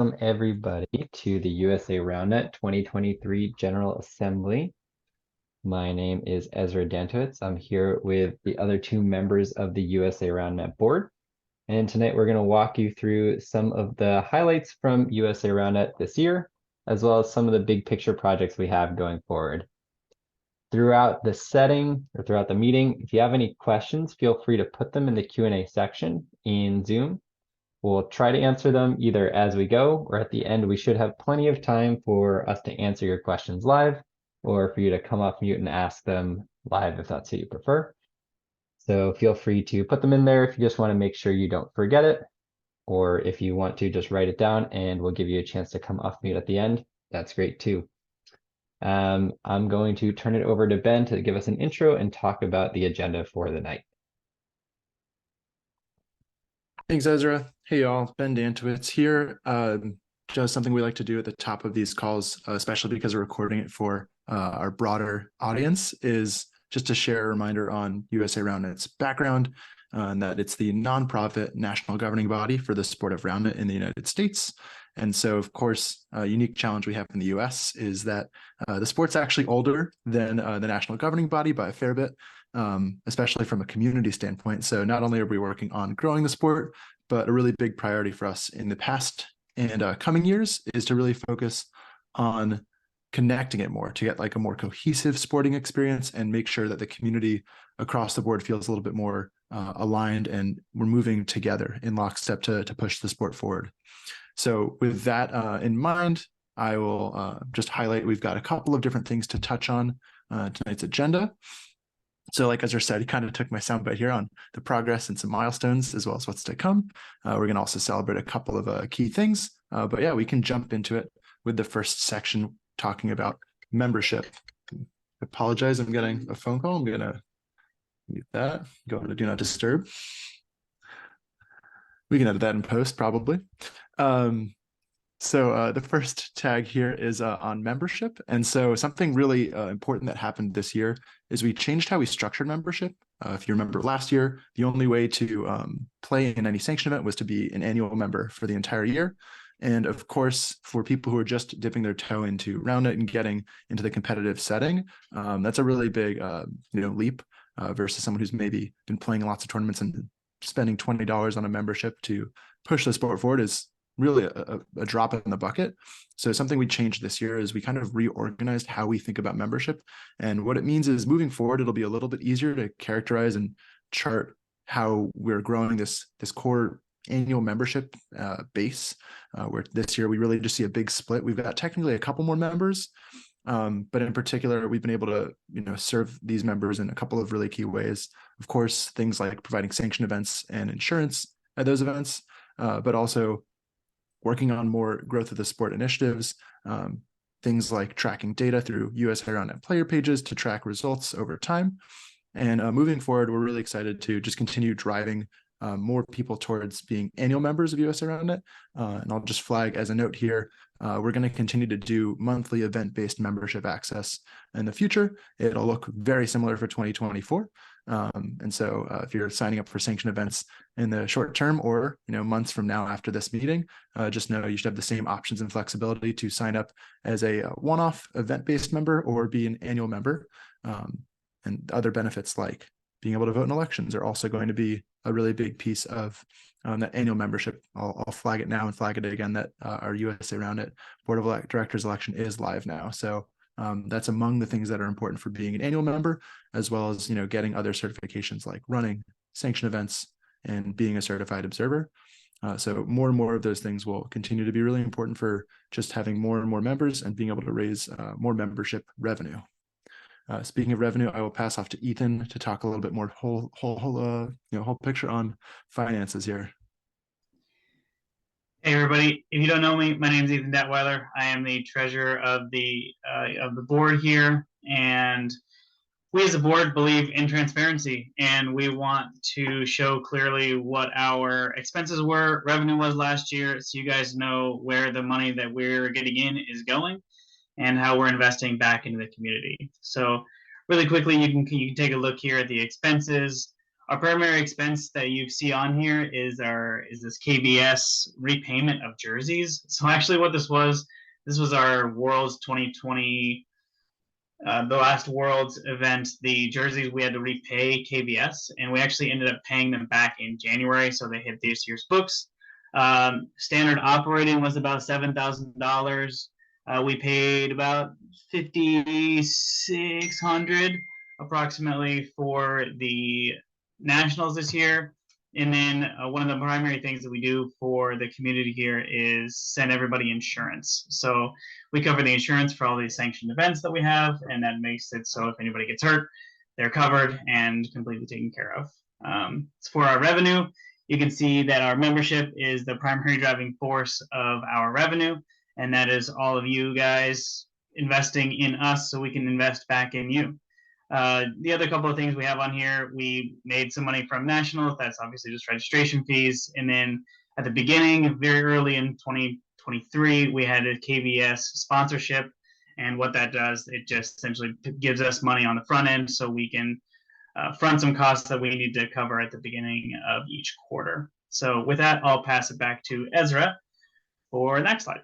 Welcome everybody to the USA Roundnet 2023 General Assembly. My name is Ezra Dantowitz. I'm here with the other two members of the USA Roundnet board. And tonight we're going to walk you through some of the highlights from USA Roundnet this year, as well as some of the big picture projects we have going forward. Throughout the setting or throughout the meeting, if you have any questions, feel free to put them in the Q&A section in Zoom. We'll try to answer them either as we go or at the end. We should have plenty of time for us to answer your questions live or for you to come off mute and ask them live if that's what you prefer. So feel free to put them in there if you just want to make sure you don't forget it, or if you want to just write it down and we'll give you a chance to come off mute at the end. That's great too. I'm going to turn it over to Ben to give us an intro and talk about the agenda for the night. Thanks, Ezra. Hey, y'all. Ben Dantowitz here. Just something we like to do at the top of these calls, especially because we're recording it for our broader audience, is just to share a reminder on USA Roundnet's background, and that it's the nonprofit national governing body for the sport of Roundnet in the United States. And so, of course, a unique challenge we have in the US is that the sport's actually older than the national governing body by a fair bit. Especially from a community standpoint. So not only are we working on growing the sport, but a really big priority for us in the past and coming years is to really focus on connecting it more to get like a more cohesive sporting experience and make sure that the community across the board feels a little bit more aligned and we're moving together in lockstep to push the sport forward. So with that in mind, I will just highlight we've got a couple of different things to touch on tonight's agenda. So like Ezra said, he kind of took my soundbite here on the progress and some milestones as well as what's to come. We're going to also celebrate a couple of key things. But yeah, we can jump into it with the first section talking about membership. I apologize, I'm getting a phone call. I'm going to mute that, go to do not disturb. We can edit that in post probably. So the first tag here is on membership. And so something really important that happened this year is we changed how we structured membership. If you remember last year, the only way to play in any sanctioned event was to be an annual member for the entire year. And of course, for people who are just dipping their toe into Roundnet and getting into the competitive setting, that's a really big leap versus someone who's maybe been playing lots of tournaments and spending $20 on a membership to push the sport forward is really a drop in the bucket. So something we changed this year is we kind of reorganized how we think about membership. And what it means is moving forward, it'll be a little bit easier to characterize and chart how we're growing this core annual membership base, where this year we really just see a big split. We've got technically a couple more members, but in particular, we've been able to serve these members in a couple of really key ways. Of course, things like providing sanctioned events and insurance at those events, but also working on more growth of the sport initiatives, things like tracking data through USA Roundnet player pages to track results over time. And moving forward, we're really excited to just continue driving more people towards being annual members of USA Roundnet. And I'll just flag as a note here, we're going to continue to do monthly event-based membership access in the future. It'll look very similar for 2024. And so if you're signing up for sanctioned events in the short term or months from now after this meeting, just know you should have the same options and flexibility to sign up as a one-off event-based member or be an annual member. And other benefits like being able to vote in elections are also going to be a really big piece of that annual membership. I'll flag it now and flag it again that our USA Roundnet Board of Directors election is live now. So that's among the things that are important for being an annual member, as well as getting other certifications like running sanctioned events and being a certified observer. So more and more of those things will continue to be really important for just having more and more members and being able to raise more membership revenue. Speaking of revenue, I will pass off to Ethan to talk a little bit more whole picture on finances here. Hey everybody! If you don't know me, my name is Ethan Detweiler. I am the treasurer of the board here, and we as a board believe in transparency, and we want to show clearly what our expenses were, revenue was last year, so you guys know where the money that we're getting in is going, and how we're investing back into the community. So really quickly, you can take a look here at the expenses. Our primary expense that you see on here is this KBS repayment of jerseys. So actually, what this was our Worlds 2020, the last Worlds event. The jerseys we had to repay KBS, and we actually ended up paying them back in January, so they hit this year's books. Standard operating was about $7,000. We paid about 5,600 approximately for the nationals this year. And then one of the primary things that we do for the community here is send everybody insurance. So we cover the insurance for all these sanctioned events that we have, and that makes it so if anybody gets hurt, they're covered and completely taken care of. For our revenue, you can see that our membership is the primary driving force of our revenue, and that is all of you guys investing in us so we can invest back in you. The other couple of things we have on here, we made some money from nationals. That's obviously just registration fees. And then at the beginning, very early in 2023, we had a KBS sponsorship. And what that does, it just essentially gives us money on the front end so we can front some costs that we need to cover at the beginning of each quarter. So with that, I'll pass it back to Ezra for the next slide.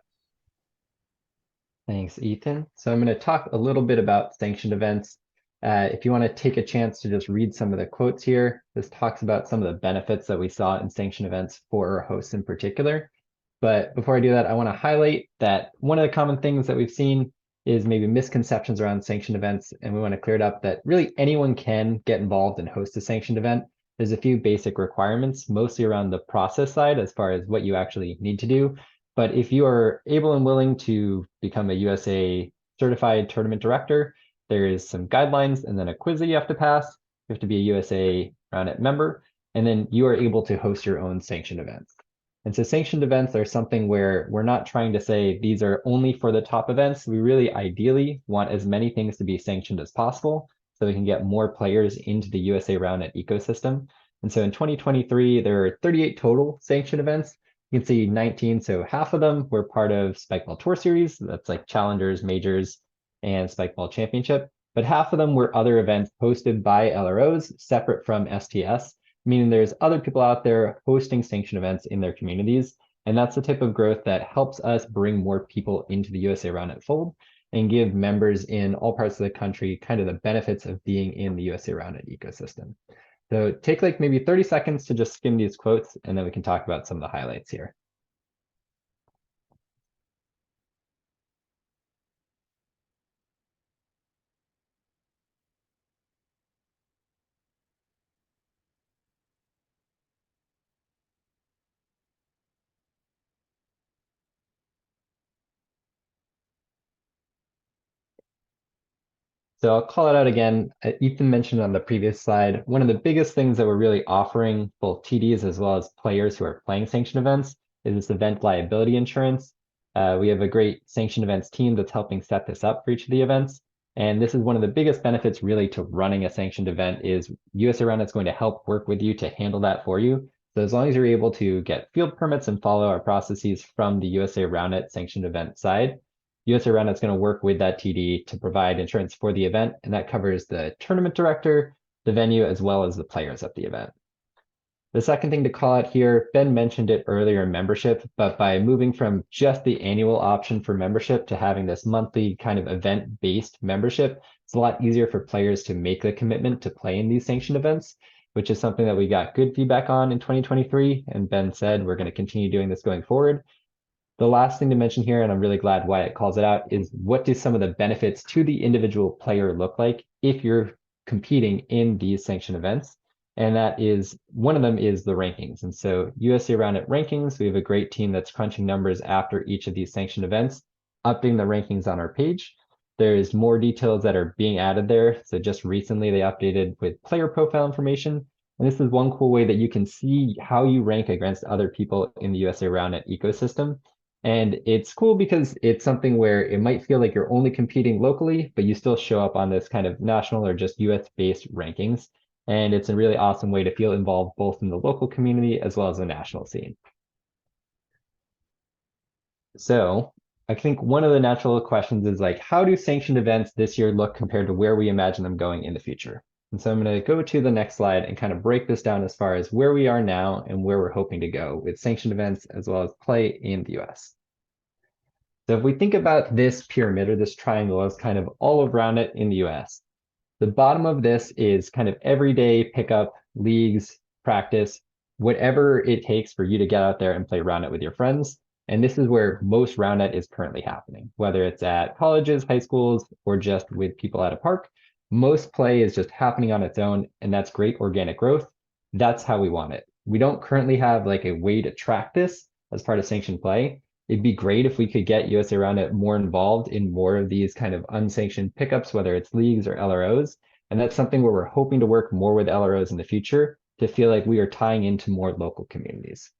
Thanks, Ethan. So I'm going to talk a little bit about sanctioned events. If you want to take a chance to just read some of the quotes here, this talks about some of the benefits that we saw in sanctioned events for our hosts in particular. But before I do that, I want to highlight that one of the common things that we've seen is maybe misconceptions around sanctioned events, and we want to clear it up that really anyone can get involved and host a sanctioned event. There's a few basic requirements, mostly around the process side as far as what you actually need to do. But if you are able and willing to become a USA certified tournament director, there is some guidelines and then a quiz that you have to pass. You have to be a USA Roundnet member, and then you are able to host your own sanctioned events. And so sanctioned events are something where we're not trying to say these are only for the top events. We really ideally want as many things to be sanctioned as possible so we can get more players into the USA Roundnet ecosystem. And so in 2023, there are 38 total sanctioned events. You can see 19, so half of them were part of Spikeball Tour Series. That's like Challengers, Majors, and Spikeball Championship. But half of them were other events hosted by LROs separate from STS, meaning there's other people out there hosting sanctioned events in their communities. And that's the type of growth that helps us bring more people into the USA Roundnet fold and give members in all parts of the country kind of the benefits of being in the USA Roundnet ecosystem. So take like maybe 30 seconds to just skim these quotes, and then we can talk about some of the highlights here. So I'll call it out again. Ethan mentioned on the previous slide, one of the biggest things that we're really offering both TDs as well as players who are playing sanctioned events is this event liability insurance. We have a great sanctioned events team that's helping set this up for each of the events. And this is one of the biggest benefits really to running a sanctioned event is USA Roundnet's going to help work with you to handle that for you. So as long as you're able to get field permits and follow our processes from the USA Roundnet sanctioned event side, USA Roundnet is going to work with that TD to provide insurance for the event, and that covers the tournament director, the venue, as well as the players at the event. The second thing to call out here, Ben mentioned it earlier in membership, but by moving from just the annual option for membership to having this monthly kind of event-based membership, it's a lot easier for players to make the commitment to play in these sanctioned events, which is something that we got good feedback on in 2023, and Ben said we're going to continue doing this going forward. The last thing to mention here, and I'm really glad Wyatt calls it out, is what do some of the benefits to the individual player look like if you're competing in these sanctioned events? And that is, one of them is the rankings. And so USA Roundnet rankings, we have a great team that's crunching numbers after each of these sanctioned events, updating the rankings on our page. There's more details that are being added there. So just recently they updated with player profile information. And this is one cool way that you can see how you rank against other people in the USA Roundnet ecosystem. And it's cool because it's something where it might feel like you're only competing locally, but you still show up on this kind of national or just US-based rankings. And it's a really awesome way to feel involved both in the local community as well as the national scene. So I think one of the natural questions is like, how do sanctioned events this year look compared to where we imagine them going in the future? And so I'm going to go to the next slide and kind of break this down as far as where we are now and where we're hoping to go with sanctioned events as well as play in the US. So if we think about this pyramid or this triangle as kind of all around it in the US, the bottom of this is kind of everyday pickup, leagues, practice, whatever it takes for you to get out there and play Roundnet with your friends. And this is where most Roundnet is currently happening, whether it's at colleges, high schools, or just with people at a park. Most play is just happening on its own, and that's great organic growth. That's how we want it. We don't currently have like a way to track this as part of sanctioned play. It'd be great if we could get USA Roundnet more involved in more of these kind of unsanctioned pickups, whether it's leagues or LROs. And that's something where we're hoping to work more with LROs in the future to feel like we are tying into more local communities.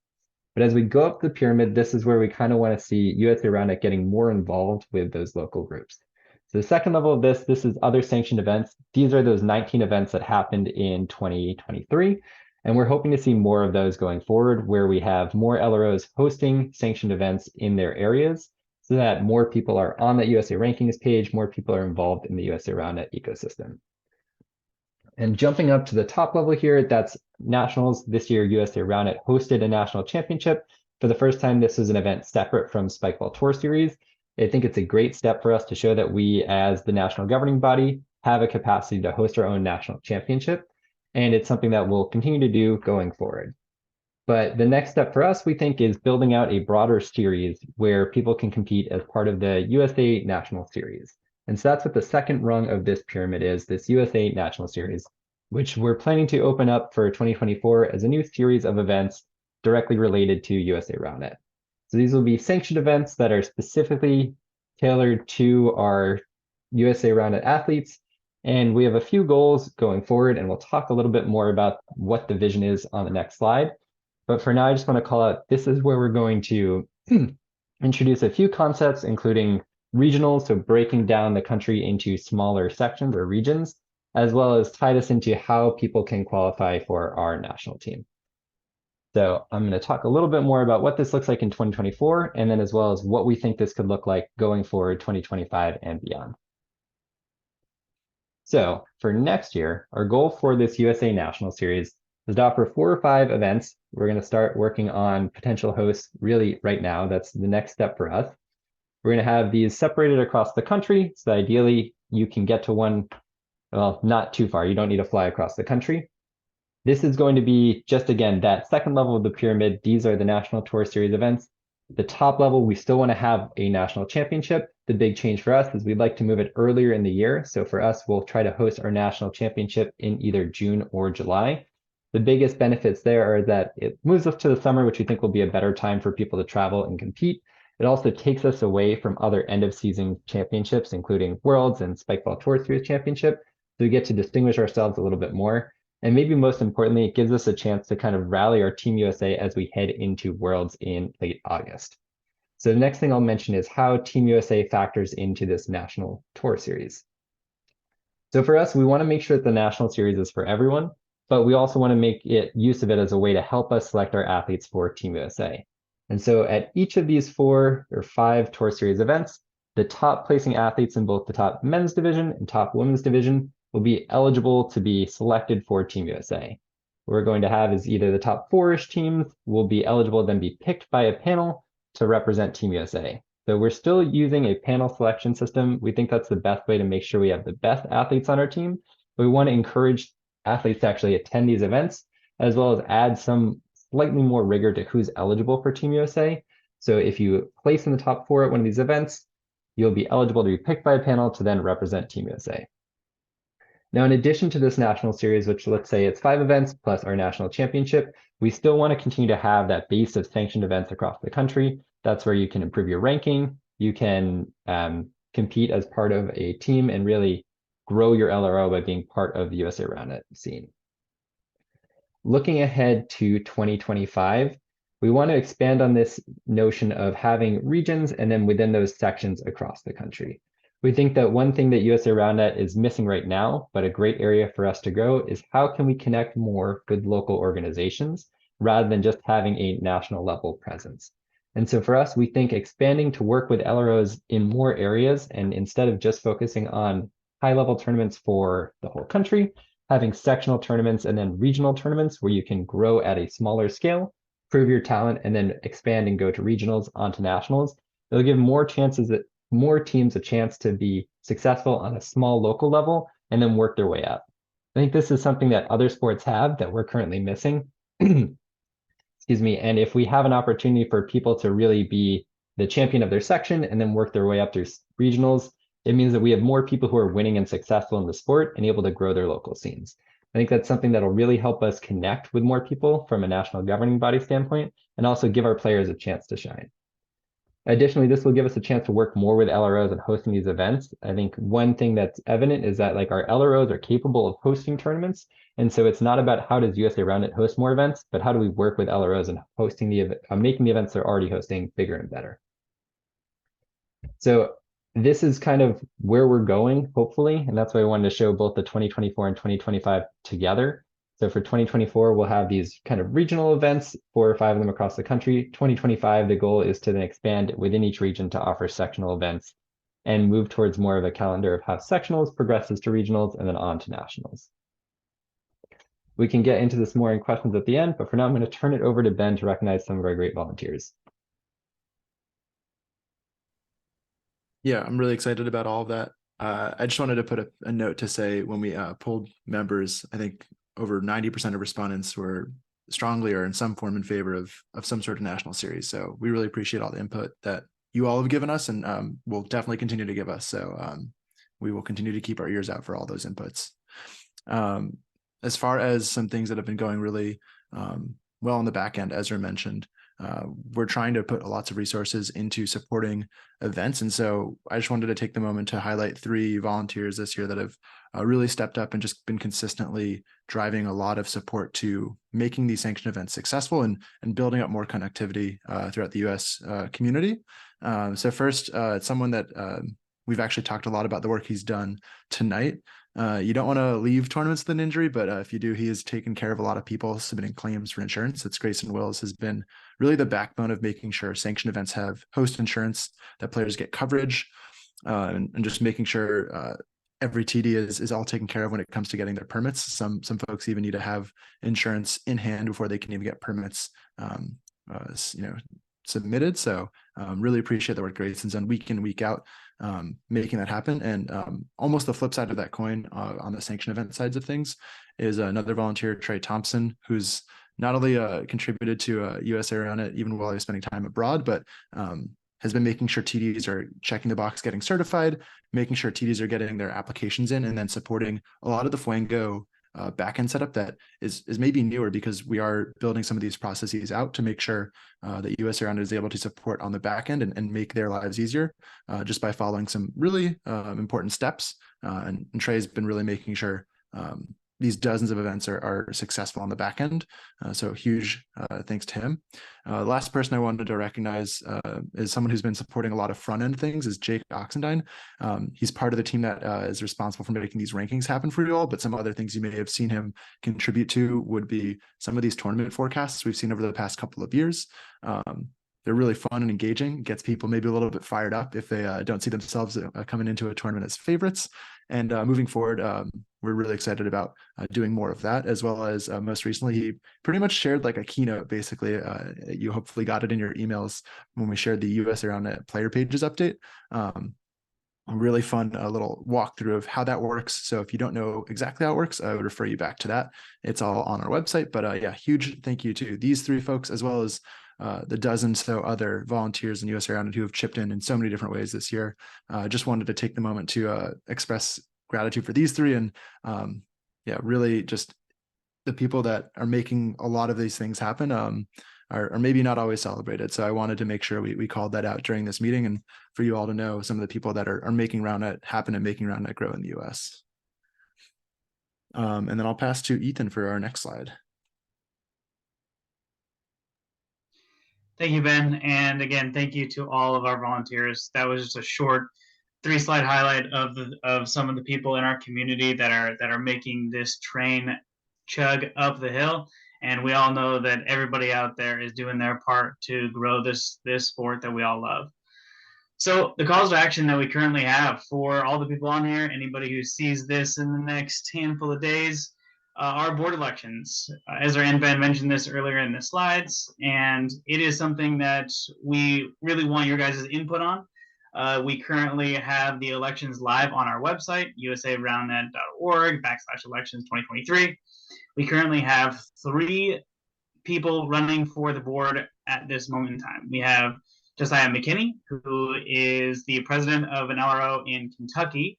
But as we go up the pyramid, this is where we kind of want to see USA Roundnet getting more involved with those local groups. So the second level of this is other sanctioned events. These are those 19 events that happened in 2023. And we're hoping to see more of those going forward, where we have more LROs hosting sanctioned events in their areas so that more people are on that USA rankings page, more people are involved in the USA Roundnet ecosystem. And jumping up to the top level here, that's nationals. This year, USA Roundnet hosted a national championship. For the first time, this is an event separate from Spikeball Tour Series. I think it's a great step for us to show that we, as the national governing body, have a capacity to host our own national championship. And it's something that we'll continue to do going forward. But the next step for us, we think, is building out a broader series where people can compete as part of the USA National Series. And so that's what the second rung of this pyramid is, this USA National Series, which we're planning to open up for 2024 as a new series of events directly related to USA Roundnet. So these will be sanctioned events that are specifically tailored to our USA Roundnet athletes. And we have a few goals going forward, and we'll talk a little bit more about what the vision is on the next slide. But for now, I just want to call out, this is where we're going to introduce a few concepts, including regionals, so breaking down the country into smaller sections or regions, as well as tie this into how people can qualify for our national team. So I'm going to talk a little bit more about what this looks like in 2024, and then as well as what we think this could look like going forward 2025 and beyond. So for next year, our goal for this USA National Series is to offer 4 or 5 events. We're going to start working on potential hosts really right now. That's the next step for us. We're going to have these separated across the country. So ideally, you can get to one, well, not too far. You don't need to fly across the country. This is going to be just, again, that second level of the pyramid. These are the National Tour Series events. The top level, we still want to have a national championship. The big change for us is we'd like to move it earlier in the year. So for us, we'll try to host our national championship in either June or July. The biggest benefits there are that it moves us to the summer, which we think will be a better time for people to travel and compete. It also takes us away from other end of season championships, including Worlds and Spikeball Tour Series Championship. So we get to distinguish ourselves a little bit more. And maybe most importantly, it gives us a chance to kind of rally our Team USA as we head into Worlds in late August. So the next thing I'll mention is how Team USA factors into this national tour series. So for us, we want to make sure that the national series is for everyone, but we also want to make use of it as a way to help us select our athletes for Team USA. And so at each of these 4 or 5 tour series events, the top placing athletes in both the top men's division and top women's division will be eligible to be selected for Team USA. What we're going to have is either the top 4-ish teams will be eligible to then be picked by a panel to represent Team USA. So we're still using a panel selection system. We think that's the best way to make sure we have the best athletes on our team. But we want to encourage athletes to actually attend these events, as well as add some slightly more rigor to who's eligible for Team USA. So if you place in the top 4 at one of these events, you'll be eligible to be picked by a panel to then represent Team USA. Now, in addition to this national series, which let's say it's 5 events plus our national championship, we still want to continue to have that base of sanctioned events across the country. That's where you can improve your ranking. You can compete as part of a team and really grow your LRO by being part of the USA Roundnet scene. Looking ahead to 2025, we want to expand on this notion of having regions and then within those sections across the country. We think that one thing that USA Roundnet is missing right now, but a great area for us to grow, is how can we connect more with local organizations rather than just having a national level presence. And so for us, we think expanding to work with LROs in more areas, and instead of just focusing on high level tournaments for the whole country, having sectional tournaments and then regional tournaments where you can grow at a smaller scale, prove your talent, and then expand and go to regionals onto nationals. It'll give more teams a chance to be successful on a small local level and then work their way up. I think this is something that other sports have that we're currently missing. Excuse me. And if we have an opportunity for people to really be the champion of their section and then work their way up through regionals, it means that we have more people who are winning and successful in the sport and able to grow their local scenes. I think that's something that'll really help us connect with more people from a national governing body standpoint and also give our players a chance to shine. Additionally, this will give us a chance to work more with LROs and hosting these events. I think one thing that's evident is that like our LROs are capable of hosting tournaments. And so it's not about how does USA Roundnet host more events, but how do we work with LROs and hosting making the events they're already hosting bigger and better. So this is kind of where we're going, hopefully. And that's why I wanted to show both the 2024 and 2025 together. So for 2024, we'll have these kind of regional events, 4 or 5 of them across the country. 2025, the goal is to then expand within each region to offer sectional events and move towards more of a calendar of how sectionals progresses to regionals and then on to nationals. We can get into this more in questions at the end, but for now, I'm going to turn it over to Ben to recognize some of our great volunteers. Yeah, I'm really excited about all of that. I just wanted to put a note to say when we polled members, I think over 90% of respondents were strongly or in some form in favor of some sort of national series. So we really appreciate all the input that you all have given us and will definitely continue to give us. So we will continue to keep our ears out for all those inputs. As far as some things that have been going really well on the back end, Ezra mentioned, we're trying to put lots of resources into supporting events. And so I just wanted to take the moment to highlight 3 volunteers this year that have really stepped up and just been consistently driving a lot of support to making these sanctioned events successful and building up more connectivity throughout the US community. So first, it's someone that we've actually talked a lot about the work he's done tonight. You don't want to leave tournaments with an injury, but if you do, he has taken care of a lot of people submitting claims for insurance. It's Grayson Wills has been really the backbone of making sure sanctioned events have host insurance, that players get coverage, and just making sure every TD is all taken care of when it comes to getting their permits. Some folks even need to have insurance in hand before they can even get permits submitted. So really appreciate the work Grayson's done week in, week out, making that happen. And almost the flip side of that coin on the sanction event sides of things is another volunteer, Trey Thompson, who's not only contributed to USA Roundnet even while he was spending time abroad, but has been making sure TDs are checking the box, getting certified, making sure TDs are getting their applications in, and then supporting a lot of the Fuengo backend setup that is maybe newer because we are building some of these processes out to make sure that USA Roundnet is able to support on the back end and make their lives easier just by following some really important steps. And Trey's been really making sure these dozens of events are successful on the back end. So huge thanks to him. Last person I wanted to recognize is someone who's been supporting a lot of front end things is Jake Oxendine. He's part of the team that is responsible for making these rankings happen for you all, but some other things you may have seen him contribute to would be some of these tournament forecasts we've seen over the past couple of years. They're really fun and engaging, gets people maybe a little bit fired up if they don't see themselves coming into a tournament as favorites. And moving forward, we're really excited about doing more of that, as well as most recently, he pretty much shared like a keynote, basically. You hopefully got it in your emails when we shared the USA Roundnet player pages update. A really fun little walkthrough of how that works. So if you don't know exactly how it works, I would refer you back to that. It's all on our website. But yeah, huge thank you to these 3 folks, as well as the dozen so other volunteers in USA Roundnet who have chipped in so many different ways this year. Just wanted to take the moment to express gratitude for these 3 and yeah, really just the people that are making a lot of these things happen are maybe not always celebrated. So I wanted to make sure we called that out during this meeting and for you all to know some of the people that are making Roundnet happen and making Roundnet grow in the US. And then I'll pass to Ethan for our next slide. Thank you, Ben. And again, thank you to all of our volunteers. That was just a short 3-slide highlight of some of the people in our community that are making this train chug up the hill. And we all know that everybody out there is doing their part to grow this sport that we all love. So the calls to action that we currently have for all the people on here, anybody who sees this in the next handful of days, our board elections. Ezra and Ben mentioned this earlier in the slides, and it is something that we really want your guys' input on. We currently have the elections live on our website, usaroundnet.org/elections 2023. We currently have 3 people running for the board at this moment in time. We have Josiah McKinney, who is the president of an LRO in Kentucky,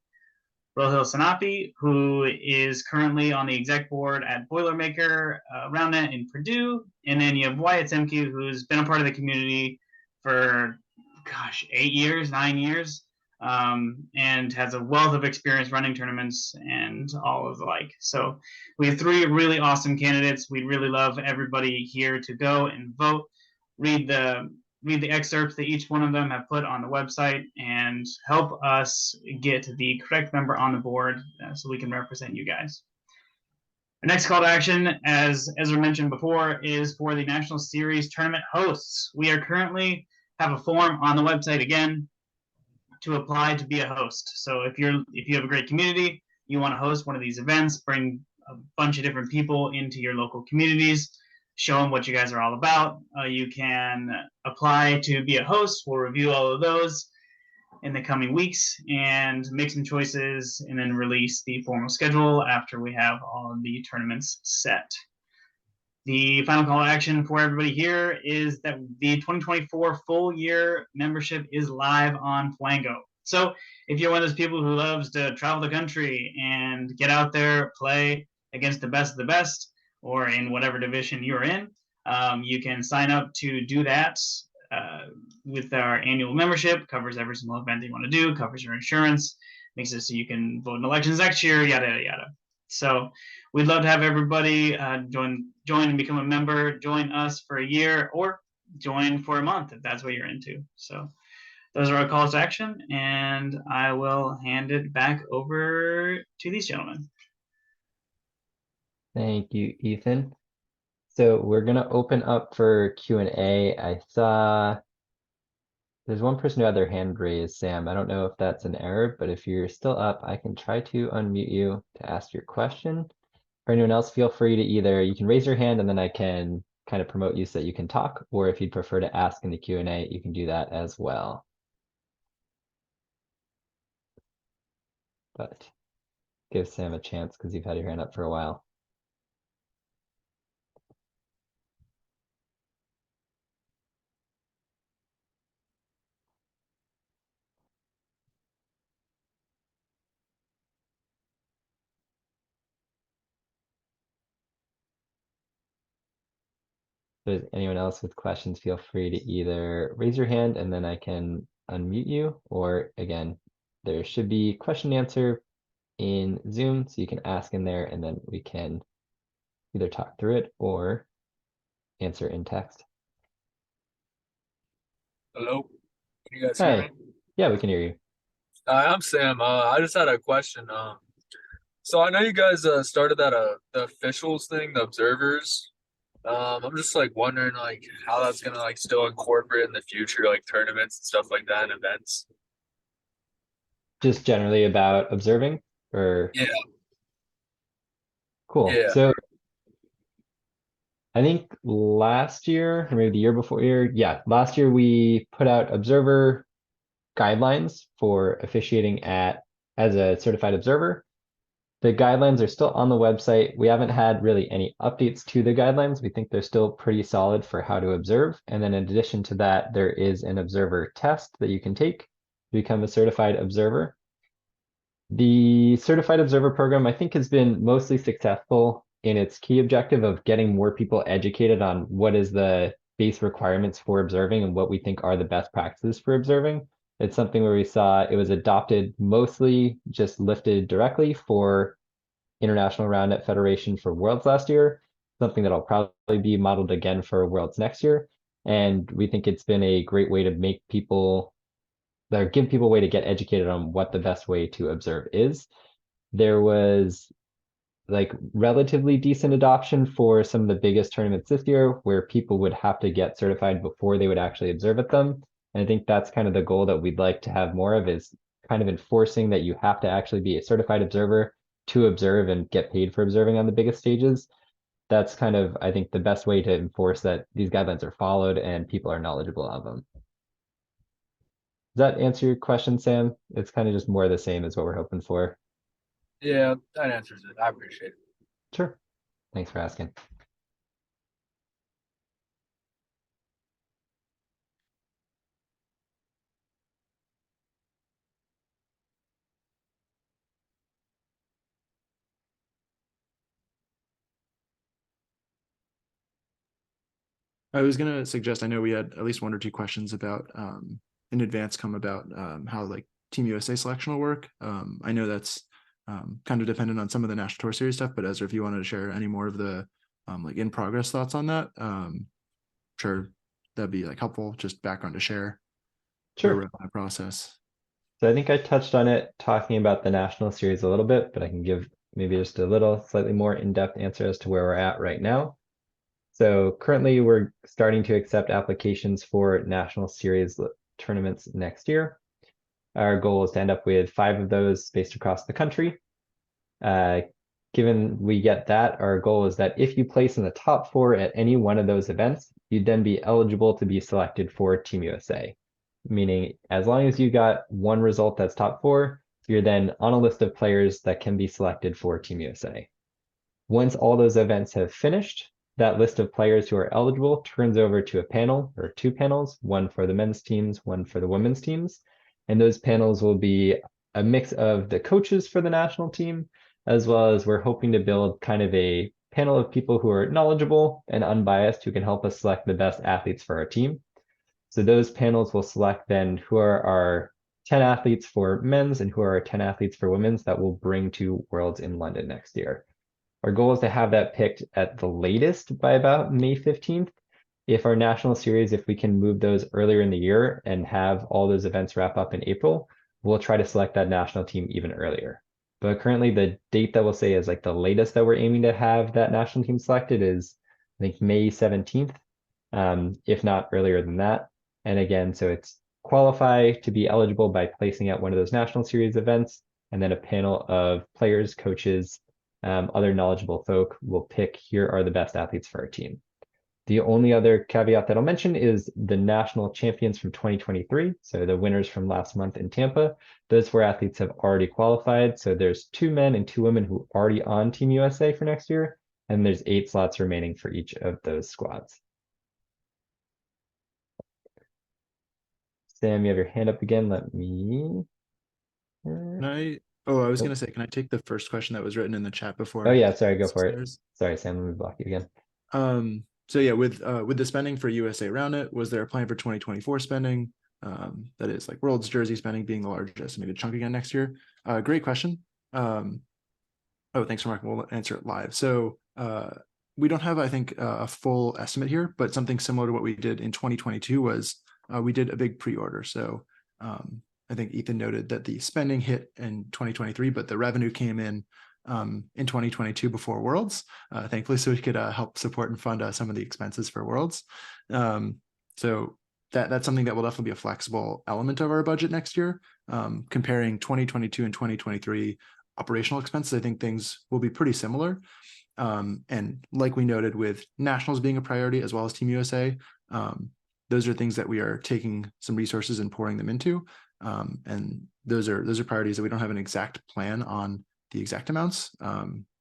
Rohil Sanapi, who is currently on the exec board at Boilermaker Roundnet in Purdue. And then you have Wyatt Semke, who's been a part of the community for, 8 years, 9 years, and has a wealth of experience running tournaments and all of the like. So we have 3 really awesome candidates. We'd really love everybody here to go and vote, read the excerpts that each one of them have put on the website, and help us get the correct member on the board so we can represent you guys. Our next call to action, as Ezra mentioned before, is for the National Series tournament hosts. We are currently have a form on the website again to apply to be a host. So if you have a great community, you want to host one of these events, bring a bunch of different people into your local communities, show them what you guys are all about. You can apply to be a host. We'll review all of those in the coming weeks and make some choices, and then release the formal schedule after we have all of the tournaments set. The final call to action for everybody here is that the 2024 full year membership is live on Flango. So if you're one of those people who loves to travel the country and get out there, play against the best of the best, or in whatever division you're in, you can sign up to do that with our annual membership. Covers every single event that you want to do, covers your insurance, makes it so you can vote in elections next year, yada, yada, yada. So we'd love to have everybody join and become a member, join us for a year, or join for a month if that's what you're into. So those are our calls to action, and I will hand it back over to these gentlemen. Thank you, Ethan. So we're gonna open up for Q&A. I saw there's one person who had their hand raised, Sam. I don't know if that's an error, but if you're still up, I can try to unmute you to ask your question. For anyone else, feel free to you can raise your hand and then I can kind of promote you so that you can talk, or if you'd prefer to ask in the Q&A, you can do that as well. But give Sam a chance because you've had your hand up for a while. If there's anyone else with questions, feel free to either raise your hand and then I can unmute you, or again, there should be question and answer in Zoom, so you can ask in there and then we can either talk through it or answer in text. Hello, can you guys hear me? Hi, yeah, we can hear you. I'm Sam. I just had a question. So I know you guys started that the officials thing, the observers. I'm just like wondering like how that's gonna like still incorporate in the future, like tournaments and stuff like that and events. Just generally about observing, or Yeah. cool. Yeah. So I think last year, or maybe the year before, last year we put out observer guidelines for officiating as a certified observer. The guidelines are still on the website. We haven't had really any updates to the guidelines. We think they're still pretty solid for how to observe. And then in addition to that, there is an observer test that you can take to become a certified observer. The certified observer program, I think, has been mostly successful in its key objective of getting more people educated on what is the base requirements for observing and what we think are the best practices for observing. It's something where we saw it was adopted mostly just lifted directly for International Roundnet Federation for Worlds last year, something that'll probably be modeled again for Worlds next year. And we think it's been a great way to make people, or give people a way to get educated on what the best way to observe is. There was like relatively decent adoption for some of the biggest tournaments this year, where people would have to get certified before they would actually observe at them. And I think that's kind of the goal that we'd like to have more of, is kind of enforcing that you have to actually be a certified observer to observe and get paid for observing on the biggest stages. That's kind of, I think, the best way to enforce that these guidelines are followed and people are knowledgeable of them. Does that answer your question, Sam? It's kind of just more of the same as what we're hoping for. Yeah, that answers it. I appreciate it. Sure. Thanks for asking. I was gonna suggest, I know we had at least one or two questions about in advance come about how like Team USA selection will work. I know that's kind of dependent on some of the National Tour Series stuff, but Ezra, if you wanted to share any more of the like in progress thoughts on that, sure, that'd be like helpful, just background to share where we're Sure. at in that process. So I think I touched on it talking about the national series a little bit, but I can give maybe just a little slightly more in-depth answer as to where we're at right now. So currently we're starting to accept applications for national series tournaments next year. Our goal is to end up with 5 of those spaced across the country. Given we get that, our goal is that if you place in the top 4 at any one of those events, you'd then be eligible to be selected for Team USA. Meaning, as long as you got one result that's top 4, you're then on a list of players that can be selected for Team USA. Once all those events have finished, that list of players who are eligible turns over to a panel or 2 panels, one for the men's teams, one for the women's teams. And those panels will be a mix of the coaches for the national team, as well as we're hoping to build kind of a panel of people who are knowledgeable and unbiased who can help us select the best athletes for our team. So those panels will select then who are our 10 athletes for men's and who are our 10 athletes for women's that we'll bring to Worlds in London next year. Our goal is to have that picked at the latest by about May 15th. If our national series, if we can move those earlier in the year and have all those events wrap up in April, we'll try to select that national team even earlier. But currently the date that we'll say is like the latest that we're aiming to have that national team selected is, I think, May 17th, if not earlier than that. And again, so it's qualify to be eligible by placing at one of those national series events, and then a panel of players, coaches, other knowledgeable folk will pick, here are the best athletes for our team. The only other caveat that I'll mention is the national champions from 2023. So the winners from last month in Tampa, those 4 athletes have already qualified. So there's 2 men and 2 women who are already on Team USA for next year. And there's 8 slots remaining for each of those squads. Sam, you have your hand up again. Let me. Can I? Oh, I was gonna say, can I take the first question that was written in the chat before? Oh yeah, sorry, go for it. Sorry, Sam, let me block you again. So yeah, with the spending for USA Roundnet, was there a plan for 2024 spending? That is like World's jersey spending being the largest estimated chunk again next year. Great question. Oh, thanks for Mark. We'll answer it live. So we don't have, I think, a full estimate here, but something similar to what we did in 2022 was we did a big pre-order. So I think Ethan noted that the spending hit in 2023, but the revenue came in 2022 before Worlds, thankfully, so we could help support and fund some of the expenses for Worlds. So that's something that will definitely be a flexible element of our budget next year. Comparing 2022 and 2023 operational expenses, I think things will be pretty similar. And like we noted with nationals being a priority as well as Team USA, those are things that we are taking some resources and pouring them into. And those are priorities that we don't have an exact plan on the exact amounts,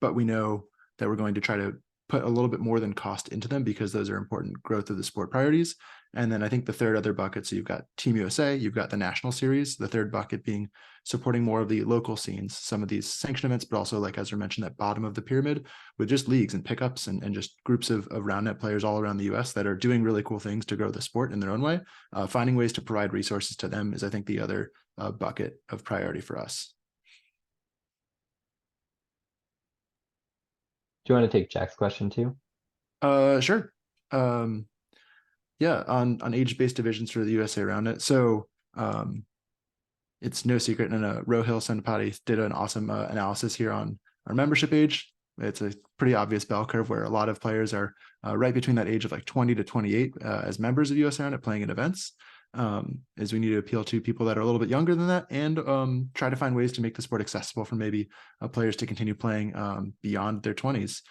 but we know that we're going to try to put a little bit more than cost into them because those are important growth of the sport priorities. And then I think the third other bucket, so you've got Team USA, you've got the national series, the third bucket being supporting more of the local scenes, some of these sanctioned events, but also, like Ezra mentioned, that bottom of the pyramid with just leagues and pickups and just groups of Roundnet players all around the US that are doing really cool things to grow the sport in their own way. Finding ways to provide resources to them is, I think, the other bucket of priority for us. Do you want to take Jack's question too? Sure. Yeah, on age-based divisions for the USA Roundnet. So it's no secret, and Rohil Sendapati did an awesome analysis here on our membership age. It's a pretty obvious bell curve where a lot of players are right between that age of like 20 to 28 as members of USA Roundnet playing in events. is we need to appeal to people that are a little bit younger than that, and try to find ways to make the sport accessible for maybe players to continue playing beyond their 20s.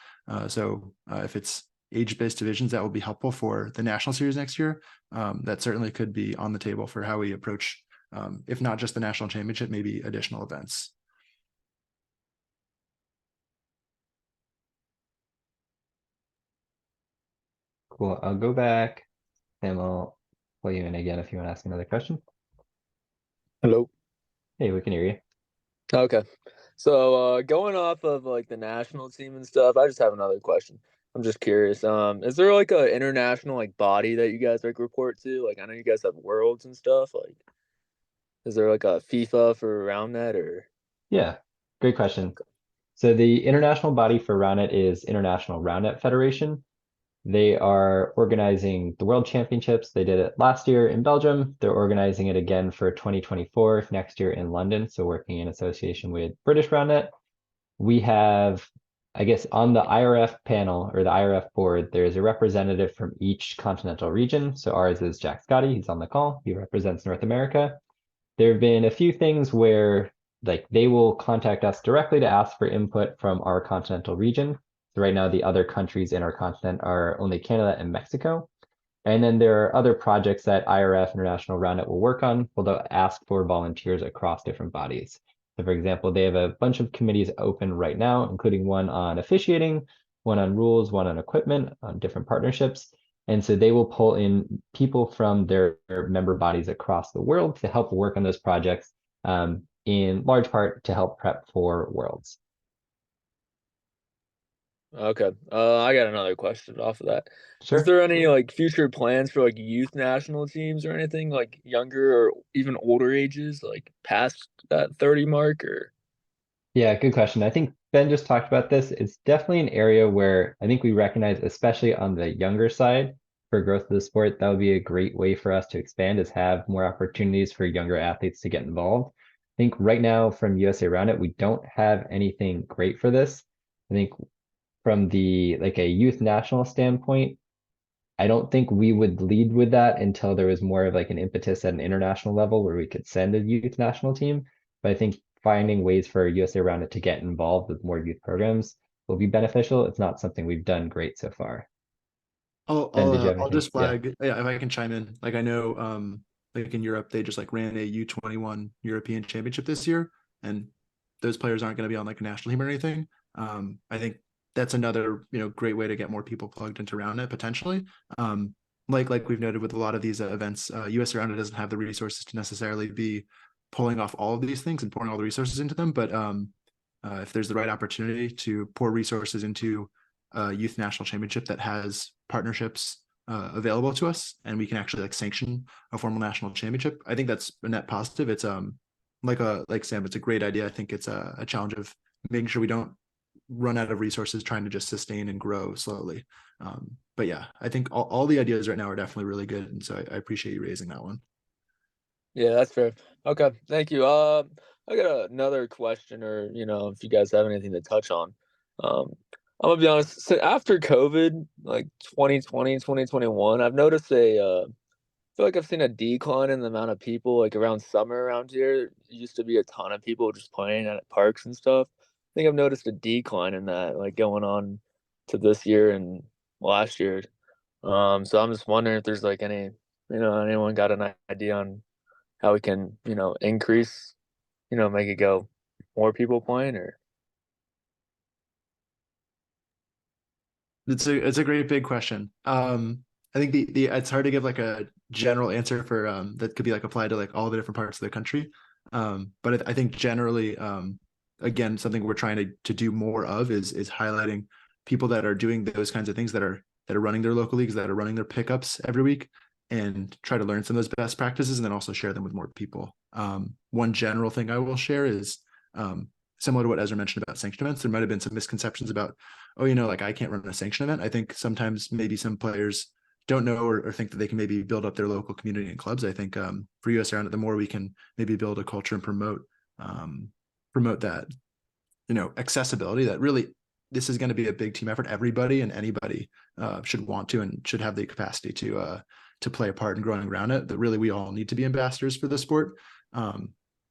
So if it's age-based divisions, that will be helpful for the national series next year. That certainly could be on the table for how we approach, if not just the national championship, maybe additional events. Cool. I'll go back. Sam, I'll pull you in again if you want to ask another question. Hello. Hey, we can hear you. Okay. So going off of like the national team and stuff, I just have another question. I'm just curious. Is there like a international like body that you guys like report to? Like I know you guys have worlds and stuff. Like is there like a FIFA for Roundnet or Yeah, great question. So the international body for Roundnet is International Roundnet Federation. They are organizing the World Championships. They did it last year in Belgium. They're organizing it again for 2024 next year in London. So working in association with British Roundnet. We have, I guess, on the IRF panel or the IRF board, there's a representative from each continental region. So ours is Jack Scotty. He's on the call. He represents North America. There have been a few things where like they will contact us directly to ask for input from our continental region. So right now the other countries in our continent are only Canada and Mexico. And then there are other projects that IRF International Roundnet will work on. Well, they'll ask for volunteers across different bodies. So for example, they have a bunch of committees open right now, including one on officiating, one on rules, one on equipment, on different partnerships. And so they will pull in people from their member bodies across the world to help work on those projects, in large part to help prep for Worlds. okay. I got another question off of that. Sure. Is there any like future plans for like youth national teams or anything like younger or even older ages, like past that 30 mark or Yeah, good question. I think Ben just talked about this. It's definitely an area where I think we recognize, especially on the younger side, for growth of the sport, that would be a great way for us to expand, is have more opportunities for younger athletes to get involved. I think right now from USA Roundnet, we don't have anything great for this. I think from the like a youth national standpoint, I don't think we would lead with that until there was more of like an impetus at an international level where we could send a youth national team. But I think finding ways for USA Roundnet to get involved with more youth programs will be beneficial. It's not something we've done great so far. Ben, did you have I'll anything? just flag, yeah, if I can chime in. Like I know, like in Europe, they just like ran a U21 European Championship this year, and those players aren't going to be on like a national team or anything. I think that's another great way to get more people plugged into Roundnet potentially. Like we've noted with a lot of these events, US Roundnet doesn't have the resources to necessarily be pulling off all of these things and pouring all the resources into them. But if there's the right opportunity to pour resources into a youth national championship that has partnerships available to us, and we can actually like sanction a formal national championship, I think that's a net positive. It's like Sam, it's a great idea. I think it's a challenge of making sure we don't run out of resources trying to just sustain and grow slowly. But yeah, I think all the ideas right now are definitely really good, and so I appreciate you raising that one. yeah, that's fair. Okay, thank you. I got another question, or if you guys have anything to touch on. I'm gonna be honest. So after COVID, like 2020, 2021, I've noticed I feel like I've seen a decline in the amount of people like around summer around here. There used to be a ton of people just playing at parks and stuff. I think I've noticed a decline in that, like going on to this year and last year. So I'm just wondering if there's like anyone got an idea on how we can, increase, make it go more people playing or. It's a great big question. I think the it's hard to give like a general answer for that could be like applied to like all the different parts of the country. But I think generally, again, something we're trying to do more of is highlighting people that are doing those kinds of things, that are running their local leagues, that are running their pickups every week, and try to learn some of those best practices and then also share them with more people. One general thing I will share is similar to what Ezra mentioned about sanctioned events. There might have been some misconceptions about, oh, like I can't run a sanctioned event. I think sometimes maybe some players don't know or think that they can maybe build up their local community and clubs. I think for US Roundnet, the more we can maybe build a culture and promote that, accessibility, that really this is going to be a big team effort. Everybody and anybody should want to and should have the capacity to to play a part in growing Roundnet, that really we all need to be ambassadors for the sport,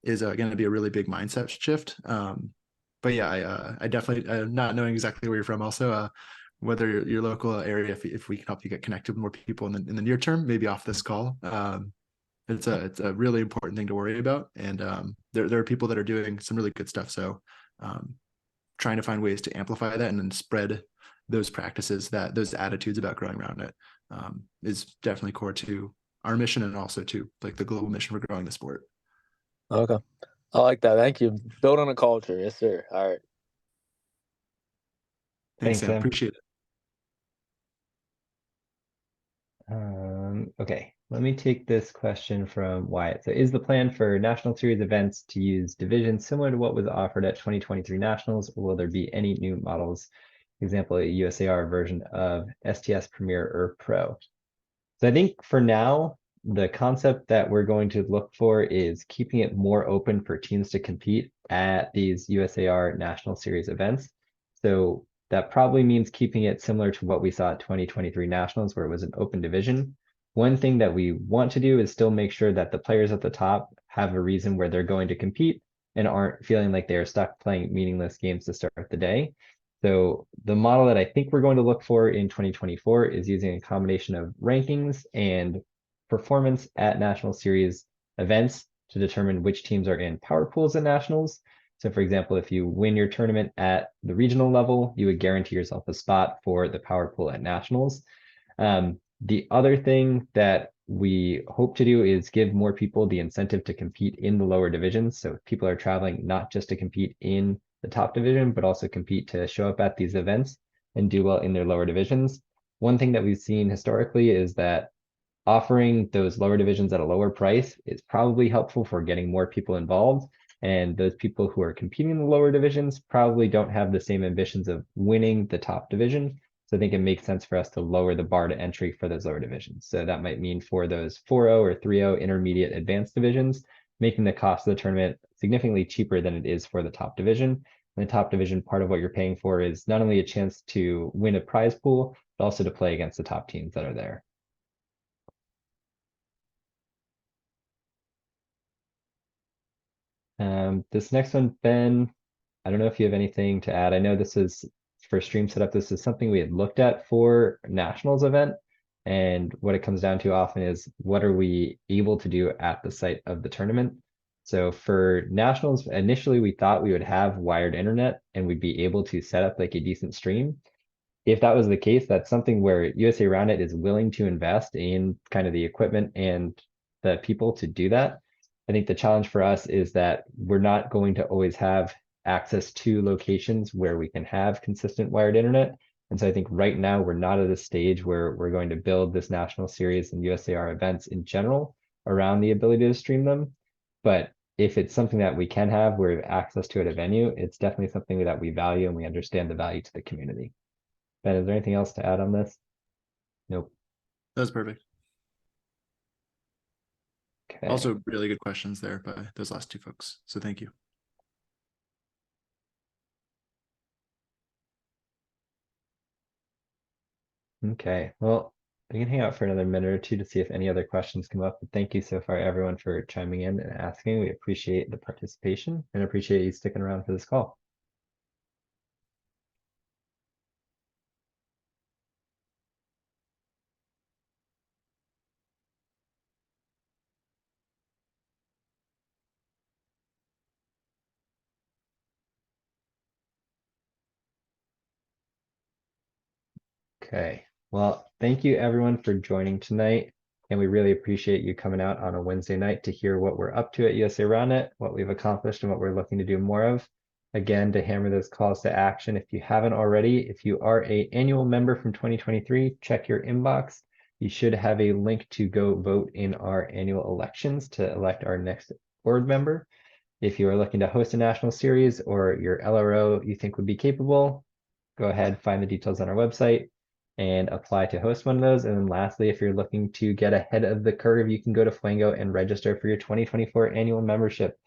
is going to be a really big mindset shift. But yeah, I definitely, not knowing exactly where you're from, also whether your local area, if we can help you get connected with more people in the near term, maybe off this call. It's a really important thing to worry about, and there are people that are doing some really good stuff. So trying to find ways to amplify that and then spread those practices, those attitudes about growing Roundnet, is definitely core to our mission, and also to like the global mission for growing the sport. Okay. I like that. Thank you. Build on a culture. Yes, sir. All right. Thanks, Thanks, Sam. Sam. Appreciate it. Okay, let me take this question from Wyatt. So is the plan for National Series events to use divisions similar to what was offered at 2023 Nationals, or will there be any new models? For example, a USAR version of STS Premier or Pro. So I think for now, the concept that we're going to look for is keeping it more open for teams to compete at these USAR National Series events. So that probably means keeping it similar to what we saw at 2023 Nationals, where it was an open division. One thing that we want to do is still make sure that the players at the top have a reason where they're going to compete and aren't feeling like they are stuck playing meaningless games to start the day. So the model that I think we're going to look for in 2024 is using a combination of rankings and performance at National Series events to determine which teams are in power pools at Nationals. So for example, if you win your tournament at the regional level, you would guarantee yourself a spot for the power pool at Nationals. The other thing that we hope to do is give more people the incentive to compete in the lower divisions. So people are traveling not just to compete in the top division, but also compete to show up at these events and do well in their lower divisions. One thing that we've seen historically is that offering those lower divisions at a lower price is probably helpful for getting more people involved. And those people who are competing in the lower divisions probably don't have the same ambitions of winning the top division. So I think it makes sense for us to lower the bar to entry for those lower divisions. So that might mean for those 4-0 or 3-0 intermediate advanced divisions, making the cost of the tournament significantly cheaper than it is for the top division. And the top division, part of what you're paying for is not only a chance to win a prize pool, but also to play against the top teams that are there. This next one, Ben, I don't know if you have anything to add. I know this is for stream setup. This is something we had looked at for Nationals event. And what it comes down to often is what are we able to do at the site of the tournament? So for Nationals, initially we thought we would have wired internet and we'd be able to set up like a decent stream. If that was the case, that's something where USA Roundnet is willing to invest in kind of the equipment and the people to do that. I think the challenge for us is that we're not going to always have access to locations where we can have consistent wired internet. And so I think right now we're not at a stage where we're going to build this national series and USAR events in general around the ability to stream them. But if it's something that we can have where we have access to at a venue, it's definitely something that we value and we understand the value to the community. Ben, is there anything else to add on this? Nope. That was perfect. Okay. Also, really good questions there by those last two folks. So thank you. Okay. Well, we can hang out for another minute or two to see if any other questions come up. But thank you so far, everyone, for chiming in and asking. We appreciate the participation and appreciate you sticking around for this call. Okay. Well, thank you everyone for joining tonight. And we really appreciate you coming out on a Wednesday night to hear what we're up to at USA Roundnet, what we've accomplished and what we're looking to do more of. Again, to hammer those calls to action, if you haven't already, if you are an annual member from 2023, check your inbox. You should have a link to go vote in our annual elections to elect our next board member. If you are looking to host a national series or your LRO you think would be capable, go ahead, find the details on our website and apply to host one of those. And then lastly, if you're looking to get ahead of the curve, you can go to Flango and register for your 2024 annual membership.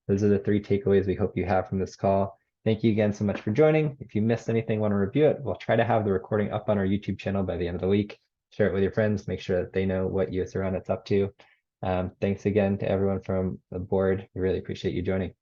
Those are the 3 takeaways we hope you have from this call. Thank you again so much for joining. If you missed anything, want to review it, we'll try to have the recording up on our YouTube channel by the end of the week. share it with your friends, make sure that they know what USA Roundnet's up to. Thanks again to everyone from the board. We really appreciate you joining.